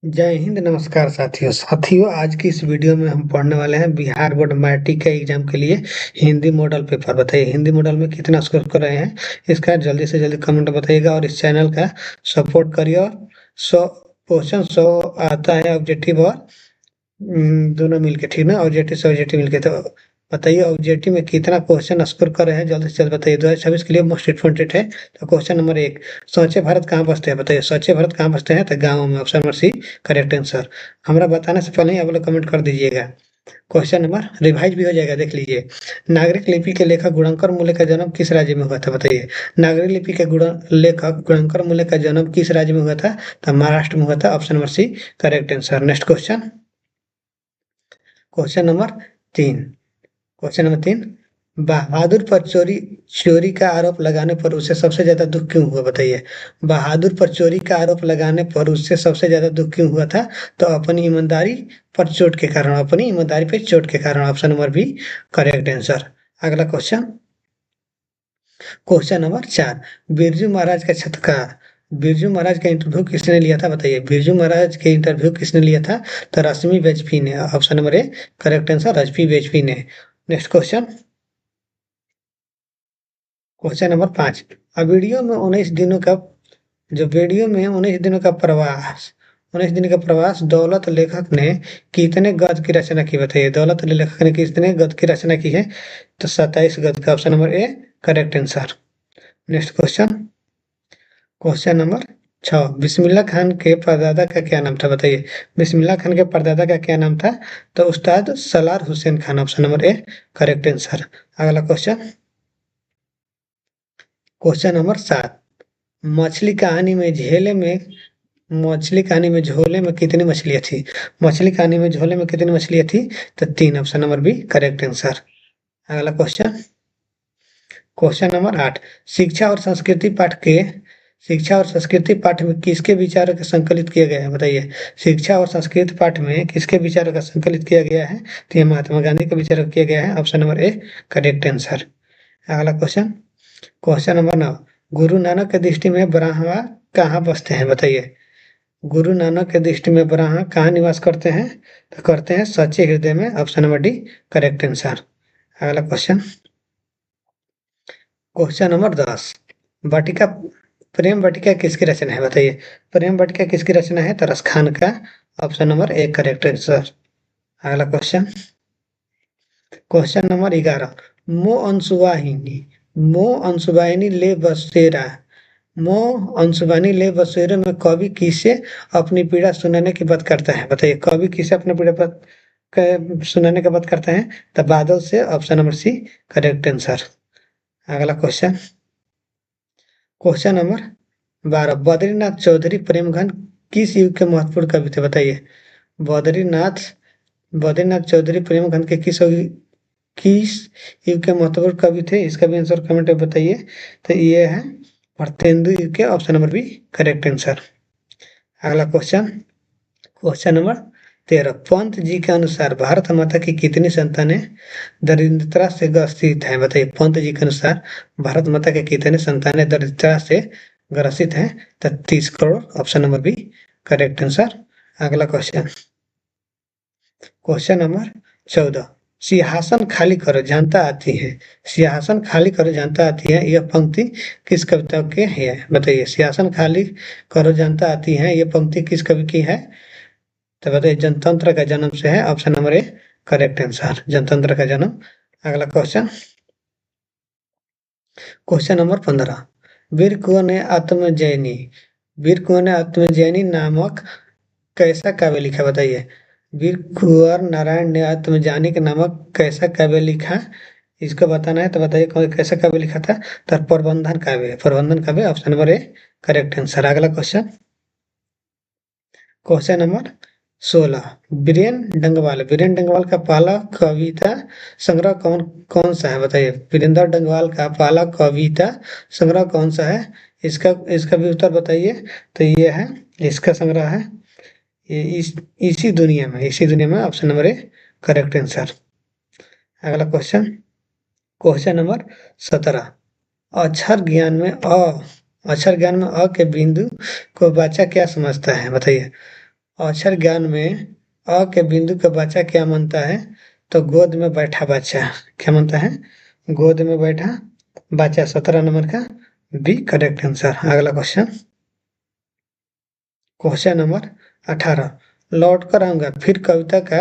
जय हिंद, नमस्कार साथियों। आज की इस वीडियो में हम पढ़ने वाले हैं बिहार बोर्ड मैट्रिक के एग्जाम के लिए हिंदी मॉडल पेपर। बताइए हिंदी मॉडल में कितना स्कोर कर रहे हैं, इसका जल्दी से जल्दी कमेंट बताइएगा और इस चैनल का सपोर्ट करिए। और 100 आता है ऑब्जेक्टिव और दोनों मिलके, ठीक ना, ऑब्जेक्टिव से ऑब्जेक्टिव मिलके। तो बताइए ऑब्जेक्टिव में कितना क्वेश्चन स्कोर कर रहे हैं, जल्दी से जल्दी बताइए। 2026 के लिए मोस्ट इंपॉर्टेंट है। तो क्वेश्चन नंबर 1, स्वच्छ भारत कहाँ बसते हैं? बताइए स्वच्छ भारत कहाँ बसते हैं? तो गाँव में, option number C correct answer. हमारा बताने से पहले ही आप लोग कमेंट कर दीजिएगा। क्वेश्चन नंबर रिवाइज भी हो जाएगा, देख लीजिए। नागरिक लिपि के लेखक गुणंकर मूल्य का जन्म किस राज्य में हुआ था? बताइए नागरिक लिपि के लेखक गुणंकर मूल्य का जन्म किस राज्य में हुआ था? तो महाराष्ट्र में हुआ था, option number C correct answer. Next question, question number 3। क्वेश्चन नंबर 3, बहादुर पर चोरी चोरी का आरोप लगाने पर उसे सबसे ज्यादा दुख क्यों हुआ? बताइए बहादुर पर चोरी का आरोप लगाने पर उससे सबसे ज्यादा दुख क्यों हुआ था? तो अपनी ईमानदारी पर चोट के कारण, अपनी ईमानदारी पर चोट के कारण, option number B correct answer. अगला question, question number 4, Birju Maharaj का छत्कार, बिरजू महाराज का इंटरव्यू किसने लिया था? बताइए बिरजू महाराज के इंटरव्यू किसने लिया था? तो रश्मि वाजपेयी ने, option number A correct answer, Rashmi Vajpayee ने। नेक्स्ट क्वेश्चन, क्वेश्चन नंबर 5, अब वीडियो में 19 दिनों का, जो वीडियो में 19 दिनों का प्रवास, 19 दिन का प्रवास दौलत लेखक ने कितने गद्य की रचना की? बताइए दौलत लेखक ने कितने गद्य की रचना की है? तो 27 गद्य का, option number A correct answer. Next question, question number 6, Bismillah Khan के परदादा का क्या नाम था? बताइए बिस्मिल्लाह खान के परदादा का क्या नाम था? तो उस्ताद Salaar Hussain Khan, option number A correct answer. अगला क्वेश्चन, क्वेश्चन नंबर 7, मछली कहानी में झेले में, मछली कहानी में झोले में कितनी मछलियां थी? मछली कहानी में झोले में कितनी मछलियां थी? तो 3, option number B correct answer. अगला क्वेश्चन, क्वेश्चन नंबर 8, शिक्षा और संस्कृति पाठ के, शिक्षा और संस्कृति पाठ में किसके विचारों का संकलित किया गया है? बताइए शिक्षा और संस्कृति पाठ में किसके विचारों का संकलित किया गया है? तो ये महात्मा गांधी के विचारों का किया गया है, option number A correct answer. अगला question, question number 9, Guru Nanak की दृष्टि में ब्राह्मण कहाँ बसते हैं? बताइए गुरु नानक की दृष्टि में ब्राह्मण कहाँ निवास करते हैं? तो करते हैं सच्चे हृदय में, option number D correct answer. अगला क्वेश्चन, क्वेश्चन नंबर 10, वाटिका, प्रेम वाटिका किसकी रचना है? बताइए प्रेम वाटिका किसकी रचना है? तो रस खान का, option number A correct answer. अगला क्वेश्चन, क्वेश्चन नंबर 11, मो अंशुवाहिनी ले बसेरा, मो अंशुवानी ले बसेरे में कवि किसे अपनी पीड़ा सुनाने की बात करता है? बताइए कवि किसे अपनी पीड़ा सुनाने का बात करता है? तो बादल से, option number C correct answer. अगला question, question number 12, Badrinath Chaudhary Premghan किस युग के महत्वपूर्ण कवि थे? बताइए बद्रीनाथ, बद्रीनाथ चौधरी प्रेमघन के किस युग के महत्वपूर्ण कवि थे? इसका भी आंसर कमेंट में बताइए। तो ये है भारतेंदु युग के, option number B correct answer. अगला question, question number 13, Pant ji के अनुसार भारत माता की कितनी संतानें दरिद्रता से ग्रसित हैं? बताइए पंत जी के अनुसार भारत माता के कितने संतानें दरिद्रता से ग्रसित हैं? तो 30 crore, option number B correct answer. अगला क्वेश्चन, क्वेश्चन नंबर 14, सिंहासन खाली करो जनता आती है, सिंहासन खाली करो जनता आती है, यह पंक्ति किस कविता के है? बताइए सिंहासन खाली करो जनता आती है, यह पंक्ति किस कवि की है? तो बताइए जनतंत्र का जन्म से है, option number A correct answer, जनतंत्र का जन्म। अगला क्वेश्चन, क्वेश्चन नंबर 15, वीर कुंवर ने आत्मजैनी, वीर कुंवर ने आत्मजैनी नामक कैसा काव्य लिखा? बताइए वीर कुंवर नारायण ने आत्मजानी के नामक कैसा काव्य लिखा? इसको बताना है, तो बताइए कैसा काव्य लिखा था? तो प्रबंधन काव्य, प्रबंधन काव्य, option number A correct answer. अगला question, question number 16, Viren Dangwal का पहला कविता संग्रह कौन कौन सा है? बताइए वीरेंद्र डंगवाल का पहला कविता संग्रह कौन सा है? इसका इसका भी उत्तर बताइए। तो ये है, इसका संग्रह है ये इसी दुनिया में, option number A correct answer. अगला क्वेश्चन, क्वेश्चन नंबर 17, अक्षर ज्ञान में अ, अक्षर ज्ञान में अ के बिंदु को बच्चा क्या समझता है? बताइए अक्षर ज्ञान में अ के बिंदु का बच्चा क्या मानता है? तो गोद में बैठा बच्चा। क्या मानता है? गोद में बैठा बच्चा। 17 नंबर का बी करेक्ट आंसर। अगला क्वेश्चन, क्वेश्चन नंबर 18, लौट कर आऊंगा फिर कविता का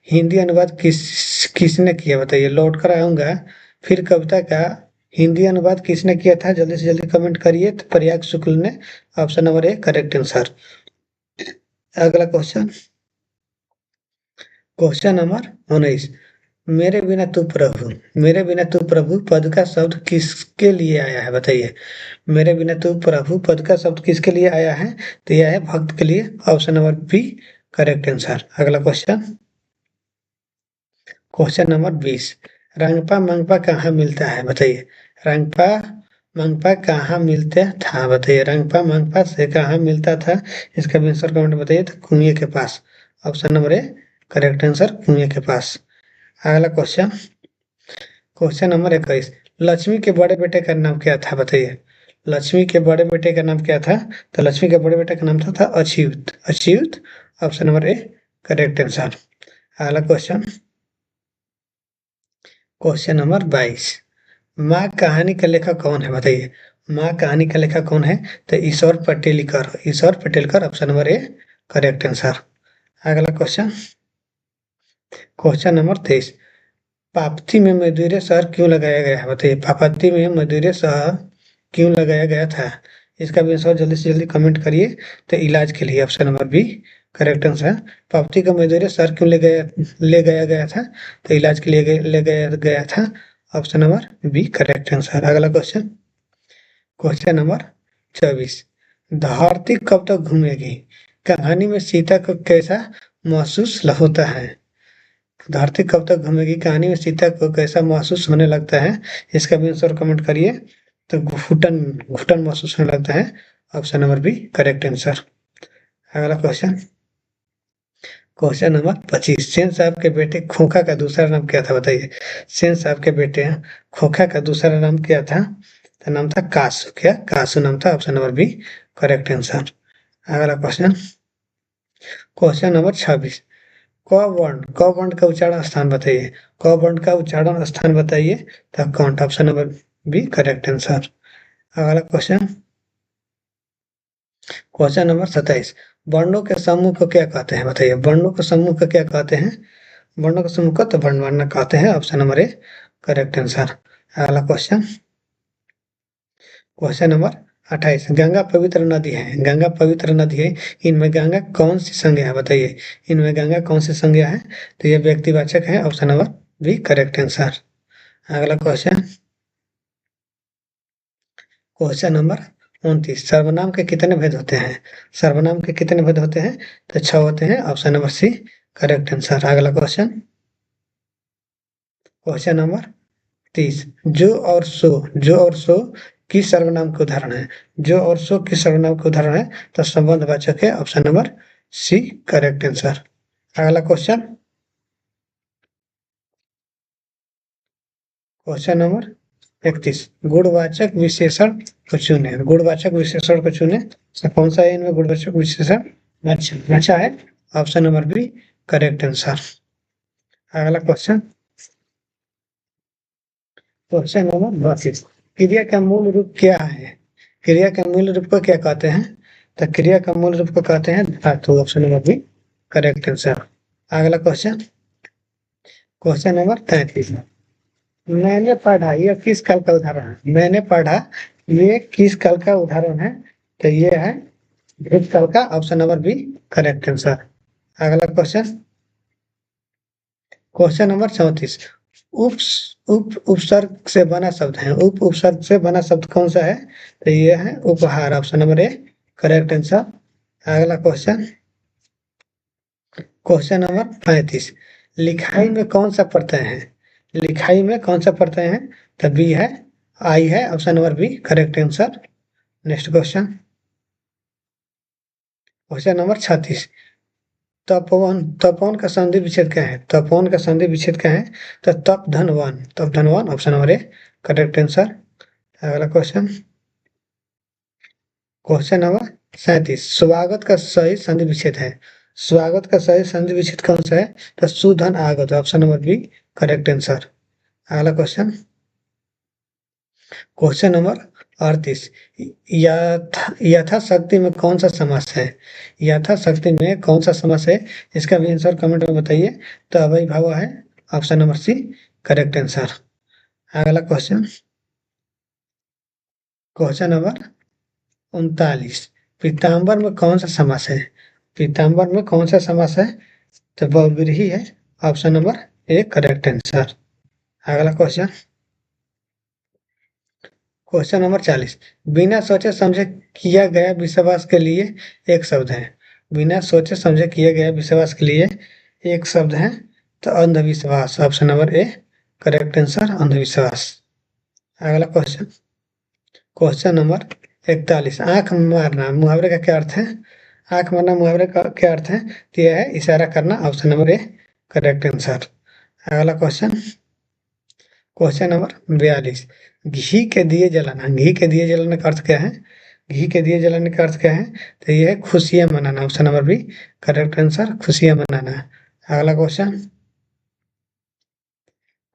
हिंदी अनुवाद किसने किया? बताइए। लौट कर आऊंगा फिर कविता का हिंदी अनुवाद किसने किया था? जल्दी से जल्दी कमेंट करिए। तो प्रयाग शुक्ल ने। Option number A correct answer. अगला क्वेश्चन, क्वेश्चन नंबर 19, मेरे बिना तू प्रभु। मेरे बिना तू प्रभु पद का शब्द किसके लिए आया है? बताइए। मेरे बिना तू प्रभु पद का शब्द किसके लिए आया है? तो यह है भक्त के लिए। Option number B correct answer. अगला क्वेश्चन, क्वेश्चन नंबर 20, रंगपा मंगपा कहाँ मिलता है? बताइए। रंगपा मंगपा कहाँ मिलता था? बताइए। रंगपा मंगपा से कहाँ मिलता था? इसका भी आंसर कमेंट बताइए। तो कुएं के पास। Option number A correct answer, कुएं के पास। अगला क्वेश्चन, क्वेश्चन नंबर 21, लक्ष्मी के बड़े बेटे का नाम क्या था? बताइए। लक्ष्मी के बड़े बेटे का नाम क्या था? तो लक्ष्मी के बड़े बेटे का नाम था Achyut. Achyut. Option number A correct answer. अगला क्वेश्चन, क्वेश्चन नंबर 22, माँ कहानी का लेखक कौन है? बताइए। माँ कहानी का लेखक कौन है? तो Ishwar Patelkar. Ishwar Patelkar. Option number A correct answer. अगला क्वेश्चन, क्वेश्चन नंबर 23, पापती में मदिरा शहर क्यों लगाया गया है? बताइए। पापती में मदिरा शहर क्यों लगाया गया था? इसका भी आंसर जल्दी से जल्दी कमेंट करिए। तो इलाज के लिए। Option number B correct answer. पापती का मदिरा शहर क्यों ले गया गया था? तो इलाज के लिए ले गया गया था। Option number B correct answer. अगला क्वेश्चन, क्वेश्चन नंबर 24, धरती कब तक घूमेगी? कहानी में सीता को कैसा महसूस होता है? धरती कब तक घूमेगी कहानी में सीता को कैसा महसूस होने लगता है? इसका भी आंसर कमेंट करिए। तो घुटन घुटन महसूस होने लगता है। Option number B correct answer. अगला क्वेश्चन, क्वेश्चन नंबर 25, सेन साहब के बेटे खोखा का दूसरा नाम क्या था? बताइए। सेन साहब के बेटे खोखा का दूसरा नाम क्या था? तो नाम था कासू। क्या? कासू नाम था। Option number B correct answer. अगला क्वेश्चन, क्वेश्चन नंबर 26, क वर्ण। क वर्ण का उच्चारण स्थान बताइए। क वर्ण का उच्चारण स्थान बताइए। तो कौन? Option number B correct answer. अगला क्वेश्चन, क्वेश्चन नंबर 27, वर्णों के समूह को क्या कहते हैं? बताइए। वर्णों के समूह को क्या कहते हैं? वर्णों के समूह को तो वर्णमाला कहते हैं। Option number A correct answer. अगला क्वेश्चन, क्वेश्चन नंबर 28, गंगा पवित्र नदी है। गंगा पवित्र नदी है। इनमें गंगा कौन सी संज्ञा है? बताइए। इनमें गंगा कौन सी संज्ञा है? तो ये व्यक्तिवाचक है। Option number B correct answer. अगला क्वेश्चन, क्वेश्चन नंबर 29, सर्वनाम के कितने भेद होते हैं? सर्वनाम के कितने भेद होते हैं? तो 6 होते हैं। Option number C correct answer. अगला क्वेश्चन, क्वेश्चन नंबर 30, जो और सो। जो और सो किस सर्वनाम के उदाहरण है? जो और सो किस सर्वनाम के उदाहरण है? तो संबंधवाचक है। Option number C correct answer. अगला क्वेश्चन, क्वेश्चन नंबर 31, गुणवाचक विशेषण को चुने। गुणवाचक विशेषण को चुने। तो कौन सा है इनमें गुणवाचक विशेषण? अच्छा अच्छा है। Option number B correct answer. अगला क्वेश्चन, क्वेश्चन नंबर 32, क्रिया का मूल रूप क्या है? क्रिया के मूल रूप को क्या कहते हैं? तो क्रिया का मूल रूप को कहते हैं धातु। Option number B correct answer. अगला क्वेश्चन, क्वेश्चन नंबर 33, मैंने पढ़ा यह किस काल का उदाहरण है? मैंने पढ़ा ये किस काल का उदाहरण है? तो ये है भूतकाल का। Option number B correct answer. अगला क्वेश्चन, क्वेश्चन नंबर 34, उप उपसर्ग से बना शब्द है। उपसर्ग से बना शब्द कौन सा है? तो ये है उपहार। Option number A correct answer. अगला क्वेश्चन, क्वेश्चन नंबर 35, लिखाई में कौन सा प्रत्यय है? लिखाई में कौन सा प्रत्यय है? तो बी है, आई है। Option number B correct answer. Next question, question number 36, तपोवन। तपोवन का संधि विच्छेद क्या है? तपोवन का संधि विच्छेद क्या है? तो तप धन वन। तप धन one. Option number A correct answer. अगला क्वेश्चन, क्वेश्चन नंबर 37, स्वागत का सही संधि विच्छेद है। स्वागत का सही संधि विच्छेद कौन सा है? तो सुधन आगत, option number B correct answer. अगला क्वेश्चन, क्वेश्चन नंबर 38, यथाशक्ति में कौन सा समास है? यथाशक्ति में कौन सा समास है? इसका भी आंसर कमेंट में बताइए। तो अव्ययीभाव है, option number C correct answer. अगला क्वेश्चन, क्वेश्चन नंबर 39, पीताम्बर में कौन सा समास है? पीताम्बर में कौन सा समास है? तो बहुव्रीहि है, option number A correct answer. अगला क्वेश्चन, क्वेश्चन नंबर 40, बिना सोचे समझे किया गया विश्वास के लिए एक शब्द है। बिना सोचे समझे किया गया विश्वास के लिए एक शब्द है, तो अंधविश्वास, option number A correct answer अंधविश्वास। अगला क्वेश्चन, क्वेश्चन नंबर 41, आंख मारना मुहावरे का क्या अर्थ है? आंख मारना मुहावरे का क्या अर्थ है? तो यह है इशारा करना, option number A correct answer. अगला क्वेश्चन, क्वेश्चन नंबर 42, घी के दिए जलाना, घी के दिए जलाने का अर्थ क्या है? घी के दिए जलाने का अर्थ क्या है? तो यह है खुशियां मनाना, option number B correct answer खुशियां मनाना। अगला क्वेश्चन,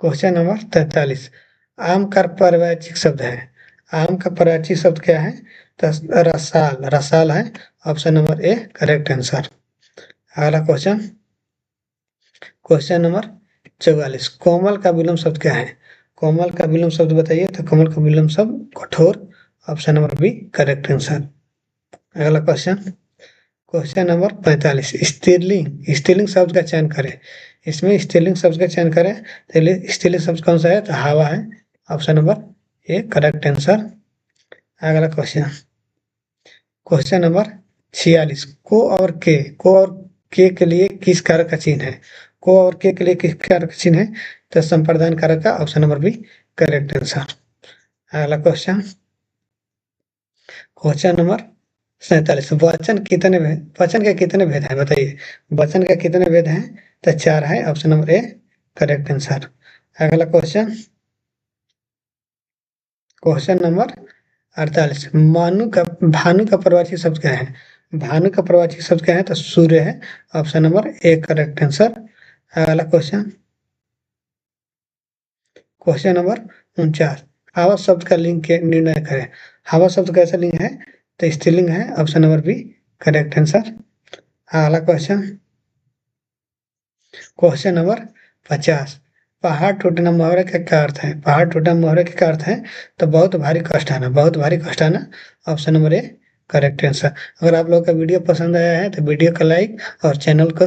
क्वेश्चन नंबर 43, आम का पारिभाषिक शब्द है। आम का पारिभाषिक शब्द क्या है? तो रसाल, रसाल है, option number A correct answer. अगला क्वेश्चन, क्वेश्चन नंबर 44, कोमल का विलोम शब्द क्या है? कोमल का विलोम शब्द बताइए। तो कोमल का विलोम शब्द कठोर, option number B correct answer. अगला क्वेश्चन, क्वेश्चन नंबर 45, स्त्रीलिंग, स्त्रीलिंग शब्द का चयन करें। इसमें स्त्रीलिंग शब्द का चयन करें, तो स्त्रीलिंग शब्द कौन सा है? तो हवा है, option number A correct answer. अगला क्वेश्चन, क्वेश्चन नंबर 46, को और के लिए किस कारक का चिन्ह है? को और के लिए किस कारक का चिन्ह है? तो संप्रदान कारक का, option number B correct answer. अगला क्वेश्चन, क्वेश्चन नंबर 47, वचन के कितने भेद हैं बताइए। वचन के कितने भेद हैं? तो 4 है, option number A correct answer. अगला क्वेश्चन, क्वेश्चन नंबर 48, भानु का प्रवाची शब्द क्या है? भानु का प्रवाची शब्द क्या है? तो सूर्य है, option number A correct answer. अगला क्वेश्चन, क्वेश्चन नंबर 49, हवा शब्द का लिंग के निर्णय करें। हवा शब्द कैसा लिंग है? तो स्त्रीलिंग है, option number B correct answer. अगला क्वेश्चन, क्वेश्चन नंबर 50, पहाड़ टूटना मुहावरे का क्या अर्थ है? पहाड़ टूटना मुहावरे का क्या अर्थ है? तो बहुत भारी कष्ट आना, बहुत भारी कष्ट आना, option number A correct answer. अगर आप लोग का वीडियो पसंद आया है तो वीडियो को लाइक और चैनल को